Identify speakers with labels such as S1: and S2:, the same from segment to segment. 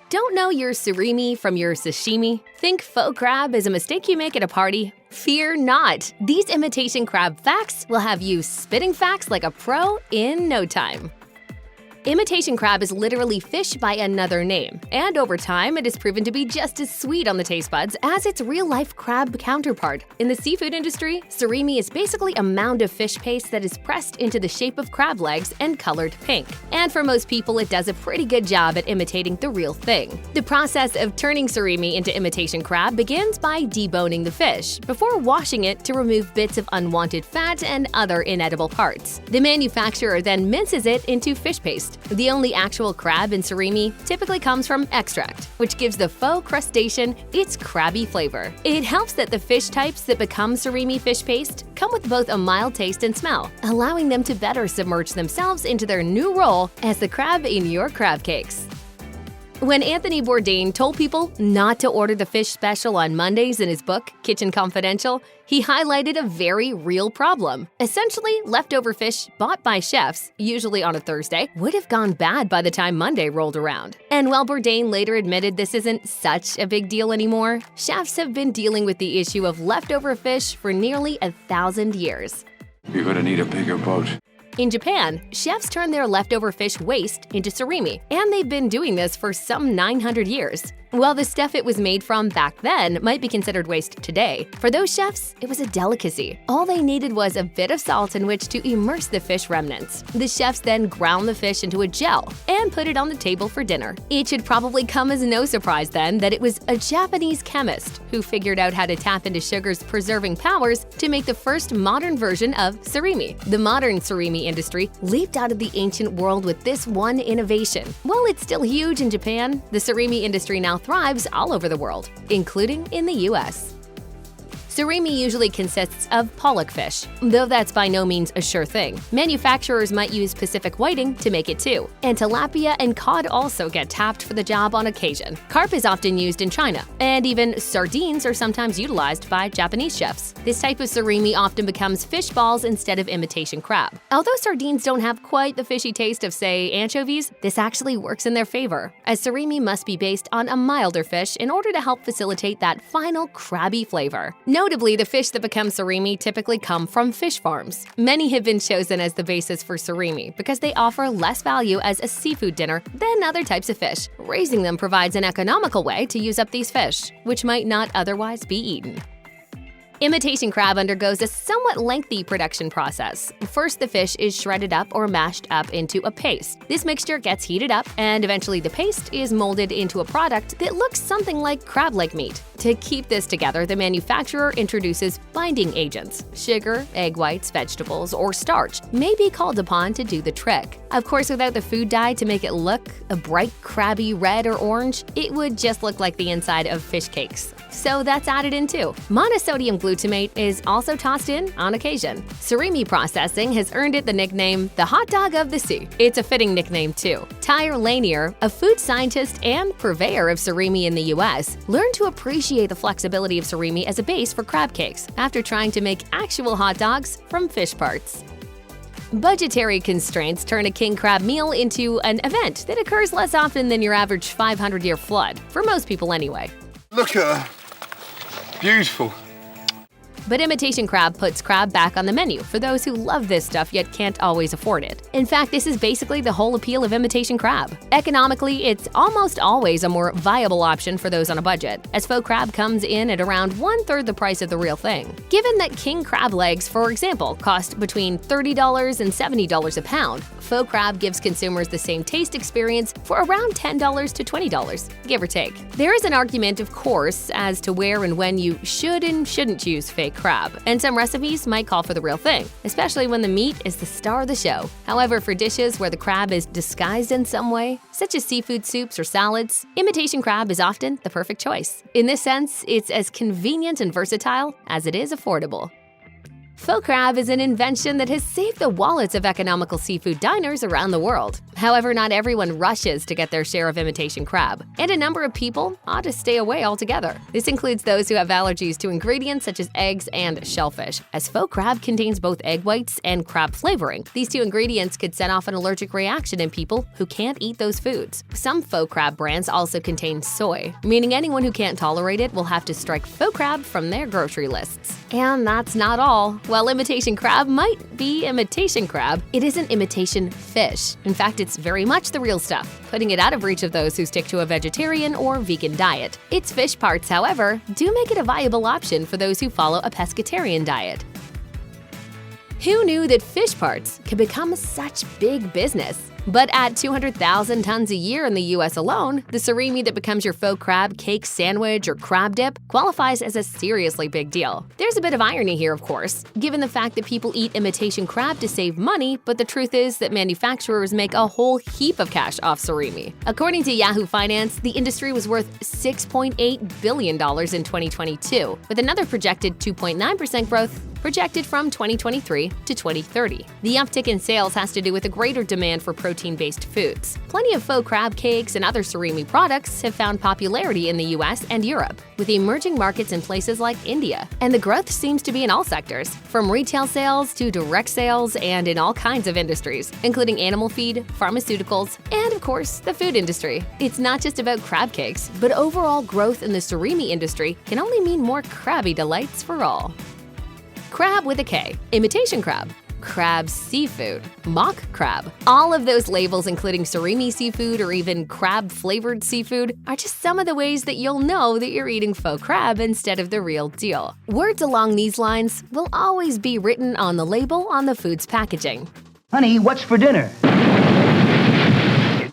S1: Don't know your surimi from your sashimi? Think faux crab is a mistake you make at a party? Fear not! These imitation crab facts will have you spitting facts like a pro in no time. Imitation crab is literally fish by another name, and over time it has proven to be just as sweet on the taste buds as its real-life crab counterpart. In the seafood industry, surimi is basically a mound of fish paste that is pressed into the shape of crab legs and colored pink. And for most people, it does a pretty good job at imitating the real thing. The process of turning surimi into imitation crab begins by deboning the fish, before washing it to remove bits of unwanted fat and other inedible parts. The manufacturer then minces it into fish paste. The only actual crab in surimi typically comes from extract, which gives the faux crustacean its crabby flavor. It helps that the fish types that become surimi fish paste come with both a mild taste and smell, allowing them to better submerge themselves into their new role as the crab in your crab cakes. When Anthony Bourdain told people not to order the fish special on Mondays in his book, Kitchen Confidential, he highlighted a very real problem. Essentially, leftover fish bought by chefs, usually on a Thursday, would have gone bad by the time Monday rolled around. And while Bourdain later admitted this isn't such a big deal anymore, chefs have been dealing with the issue of leftover fish for nearly 1,000 years.
S2: You're gonna need a bigger boat.
S1: In Japan, chefs turn their leftover fish waste into surimi, and they've been doing this for some 900 years. While the stuff it was made from back then might be considered waste today, for those chefs, it was a delicacy. All they needed was a bit of salt in which to immerse the fish remnants. The chefs then ground the fish into a gel and put it on the table for dinner. It should probably come as no surprise then that it was a Japanese chemist who figured out how to tap into sugar's preserving powers to make the first modern version of surimi. The modern surimi industry leaped out of the ancient world with this one innovation. While it's still huge in Japan, the surimi industry now thrives all over the world, including in the US. Surimi usually consists of pollock fish, though that's by no means a sure thing. Manufacturers might use Pacific whiting to make it too, and tilapia and cod also get tapped for the job on occasion. Carp is often used in China, and even sardines are sometimes utilized by Japanese chefs. This type of surimi often becomes fish balls instead of imitation crab. Although sardines don't have quite the fishy taste of, say, anchovies, this actually works in their favor, as surimi must be based on a milder fish in order to help facilitate that final crabby flavor. Notably, the fish that become surimi typically come from fish farms. Many have been chosen as the basis for surimi because they offer less value as a seafood dinner than other types of fish. Raising them provides an economical way to use up these fish, which might not otherwise be eaten. Imitation crab undergoes a somewhat lengthy production process. First, the fish is shredded up or mashed up into a paste. This mixture gets heated up, and eventually the paste is molded into a product that looks something like crab-leg meat. To keep this together, the manufacturer introduces binding agents. Sugar, egg whites, vegetables, or starch may be called upon to do the trick. Of course, without the food dye to make it look a bright, crabby red or orange, it would just look like the inside of fish cakes. So that's added in too. Monosodium glutamate is also tossed in on occasion. Surimi processing has earned it the nickname the hot dog of the sea. It's a fitting nickname too. Tyre Lanier, a food scientist and purveyor of surimi in the US, learned to appreciate the flexibility of surimi as a base for crab cakes after trying to make actual hot dogs from fish parts. Budgetary constraints turn a king crab meal into an event that occurs less often than your average 500-year flood, for most people anyway.
S2: Look at her. Beautiful.
S1: But imitation crab puts crab back on the menu for those who love this stuff yet can't always afford it. In fact, this is basically the whole appeal of imitation crab. Economically, it's almost always a more viable option for those on a budget, as faux crab comes in at around 1/3 the price of the real thing. Given that king crab legs, for example, cost between $30 and $70 a pound, faux crab gives consumers the same taste experience for around $10 to $20, give or take. There is an argument, of course, as to where and when you should and shouldn't choose fake crab, and some recipes might call for the real thing, especially when the meat is the star of the show. However, for dishes where the crab is disguised in some way, such as seafood soups or salads, imitation crab is often the perfect choice. In this sense, it's as convenient and versatile as it is affordable. Faux crab is an invention that has saved the wallets of economical seafood diners around the world. However, not everyone rushes to get their share of imitation crab, and a number of people ought to stay away altogether. This includes those who have allergies to ingredients such as eggs and shellfish, as faux crab contains both egg whites and crab flavoring. These two ingredients could set off an allergic reaction in people who can't eat those foods. Some faux crab brands also contain soy, meaning anyone who can't tolerate it will have to strike faux crab from their grocery lists. And that's not all. While imitation crab might be imitation crab, it isn't imitation fish. In fact, it's very much the real stuff, putting it out of reach of those who stick to a vegetarian or vegan diet. Its fish parts, however, do make it a viable option for those who follow a pescatarian diet. Who knew that fish parts could become such big business? But at 200,000 tons a year in the US alone, the surimi that becomes your faux crab cake sandwich or crab dip qualifies as a seriously big deal. There's a bit of irony here, of course, given the fact that people eat imitation crab to save money, but the truth is that manufacturers make a whole heap of cash off surimi. According to Yahoo Finance, the industry was worth $6.8 billion in 2022, with another projected 2.9% growth projected from 2023 to 2030. The uptick in sales has to do with a greater demand for protein-based foods. Plenty of faux crab cakes and other surimi products have found popularity in the US and Europe, with emerging markets in places like India. And the growth seems to be in all sectors, from retail sales to direct sales and in all kinds of industries, including animal feed, pharmaceuticals, and of course, the food industry. It's not just about crab cakes, but overall growth in the surimi industry can only mean more crabby delights for all. Crab with a K, imitation crab, crab seafood, mock crab. All of those labels, including surimi seafood or even crab-flavored seafood, are just some of the ways that you'll know that you're eating faux crab instead of the real deal. Words along these lines will always be written on the label on the food's packaging.
S3: Honey, what's for dinner?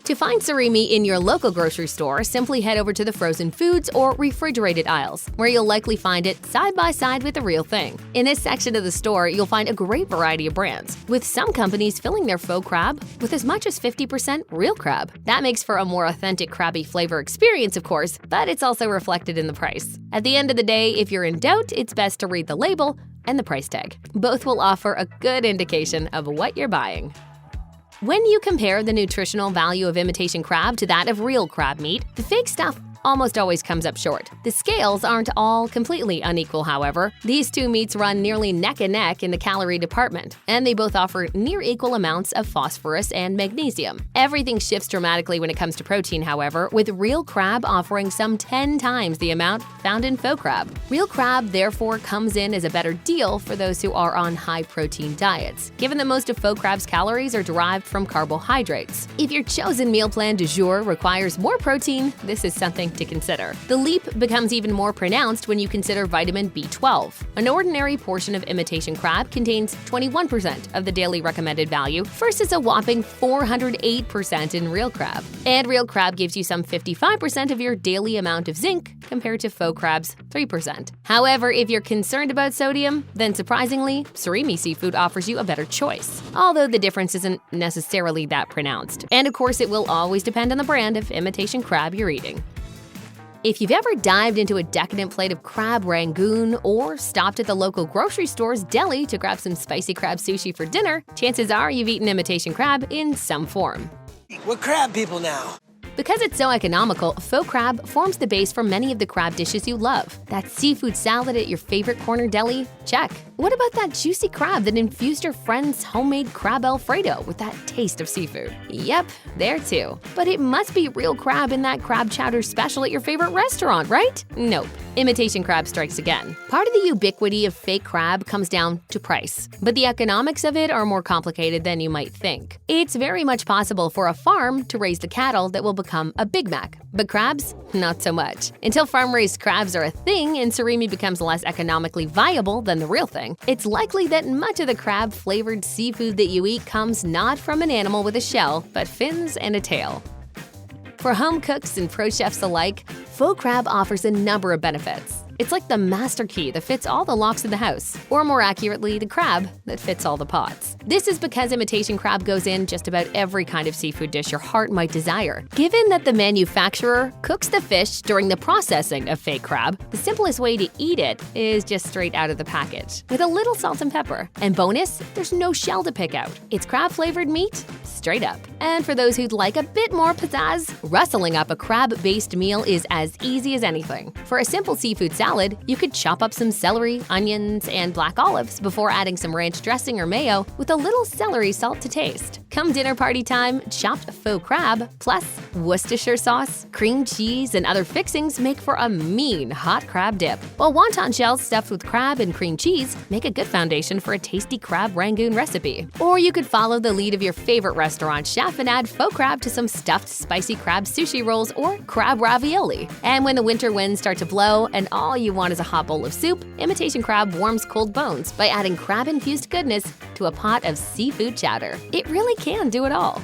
S1: To find surimi in your local grocery store, simply head over to the frozen foods or refrigerated aisles, where you'll likely find it side by side with the real thing. In this section of the store, you'll find a great variety of brands, with some companies filling their faux crab with as much as 50% real crab. That makes for a more authentic crabby flavor experience, of course, but it's also reflected in the price. At the end of the day, if you're in doubt, it's best to read the label and the price tag. Both will offer a good indication of what you're buying. When you compare the nutritional value of imitation crab to that of real crab meat, the fake stuff almost always comes up short. The scales aren't all completely unequal, however. These two meats run nearly neck and neck in the calorie department, and they both offer near equal amounts of phosphorus and magnesium. Everything shifts dramatically when it comes to protein, however, with real crab offering some 10 times the amount found in faux crab. Real crab, therefore, comes in as a better deal for those who are on high-protein diets, given that most of faux crab's calories are derived from carbohydrates. If your chosen meal plan du jour requires more protein, this is something to consider. The leap becomes even more pronounced when you consider vitamin B12. An ordinary portion of imitation crab contains 21% of the daily recommended value versus a whopping 408% in real crab. And real crab gives you some 55% of your daily amount of zinc compared to faux crab's 3%. However, if you're concerned about sodium, then surprisingly, surimi seafood offers you a better choice, although the difference isn't necessarily that pronounced. And of course, it will always depend on the brand of imitation crab you're eating. If you've ever dived into a decadent plate of crab rangoon or stopped at the local grocery store's deli to grab some spicy crab sushi for dinner, chances are you've eaten imitation crab in some form.
S4: We're crab people now.
S1: Because it's so economical, faux crab forms the base for many of the crab dishes you love. That seafood salad at your favorite corner deli? Check. What about that juicy crab that infused your friend's homemade crab Alfredo with that taste of seafood? Yep, there too. But it must be real crab in that crab chowder special at your favorite restaurant, right? Nope. Imitation crab strikes again. Part of the ubiquity of fake crab comes down to price, but the economics of it are more complicated than you might think. It's very much possible for a farm to raise the cattle that will become a Big Mac, but crabs, not so much. Until farm-raised crabs are a thing and surimi becomes less economically viable than the real thing, it's likely that much of the crab-flavored seafood that you eat comes not from an animal with a shell, but fins and a tail. For home cooks and pro chefs alike, faux crab offers a number of benefits. It's like the master key that fits all the locks in the house, or more accurately, the crab that fits all the pots. This is because imitation crab goes in just about every kind of seafood dish your heart might desire. Given that the manufacturer cooks the fish during the processing of fake crab, the simplest way to eat it is just straight out of the package, with a little salt and pepper. And bonus, there's no shell to pick out. It's crab-flavored meat, straight up. And for those who'd like a bit more pizzazz, rustling up a crab-based meal is as easy as anything. For a simple seafood salad, you could chop up some celery, onions, and black olives before adding some ranch dressing or mayo with a little celery salt to taste. Come dinner party time, chopped faux crab, plus Worcestershire sauce, cream cheese, and other fixings make for a mean hot crab dip. While wonton shells stuffed with crab and cream cheese make a good foundation for a tasty crab rangoon recipe. Or you could follow the lead of your favorite restaurant chef and add faux crab to some stuffed spicy crab sushi rolls or crab ravioli. And when the winter winds start to blow and all you want is a hot bowl of soup, imitation crab warms cold bones by adding crab-infused goodness to a pot of seafood chowder. It really can do it all.